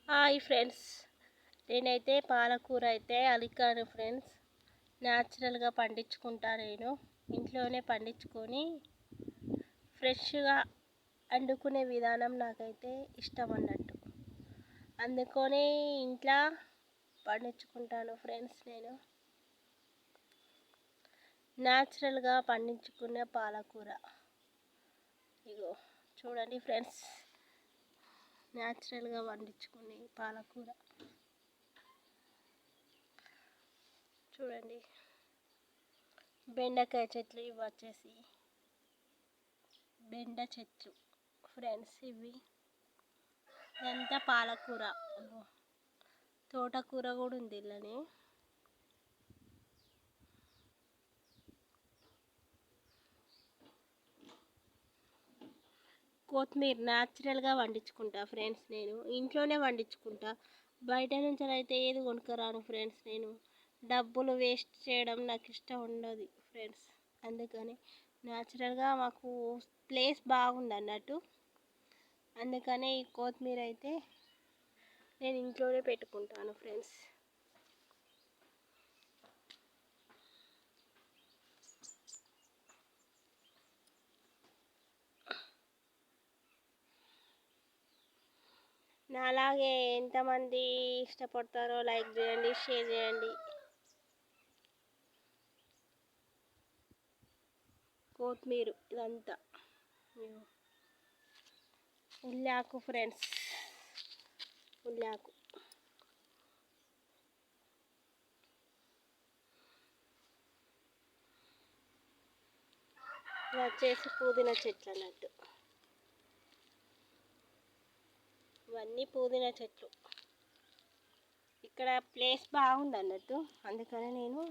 Hi friends, నేనైతే పాలకూర అయితే అలికాను ఫ్రెండ్స్. న్యాచురల్గా పండించుకుంటా, నేను ఇంట్లోనే పండించుకొని ఫ్రెష్గా వండుకునే విధానం నాకైతే ఇష్టం అన్నట్టు. అందుకని ఇంట్లో పండించుకుంటాను ఫ్రెండ్స్. నేను న్యాచురల్గా పండించుకునే పాలకూర ఇగో చూడండి ఫ్రెండ్స్, న్యాచురల్గా పండించుకునే పాలకూర చూడండి. బెండకాయ చెట్లు ఇవి వచ్చేసి బెండ చెట్లు ఫ్రెండ్స్. ఇదంతా పాలకూర, తోటకూర కూడా ఉంది ఇళ్ళని. కొత్తిమీర న్యాచురల్గా వండించుకుంటా ఫ్రెండ్స్. నేను ఇంట్లోనే వండించుకుంటా, బయట నుంచి అయితే ఏది కొనుక్కరాను ఫ్రెండ్స్. నేను డబ్బులు వేస్ట్ చేయడం నాకు ఇష్టం ఉండదు ఫ్రెండ్స్. అందుకని న్యాచురల్గా మాకు ప్లేస్ బాగుంది అన్నట్టు. అందుకనే ఈ కొత్తిమీర అయితే నేను ఇంట్లోనే పెట్టుకుంటాను ఫ్రెండ్స్. నాలాగే ఎంతమంది ఇష్టపడతారో లైక్ చేయండి, షేర్ చేయండి. కొత్తిమీర ఇదంతా ఉల్లాకు ఫ్రెండ్స్, ఉల్లాకు. ఇది వచ్చేసి పుదీనా చెట్లు అన్నట్టు. ఇవన్నీ పుదీనా చెట్లు. ఇక్కడ ప్లేస్ బాగుంది అన్నట్టు, అందుకని నేను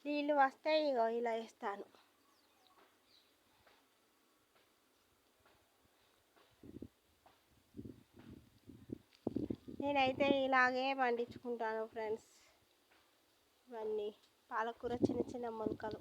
నీళ్ళు వస్తాయి ఇగో ఇలా వేస్తాను. నేనైతే ఇలాగే పండించుకుంటాను ఫ్రెండ్స్. ఇవన్నీ పాలకూర చిన్న చిన్న మొలకలు.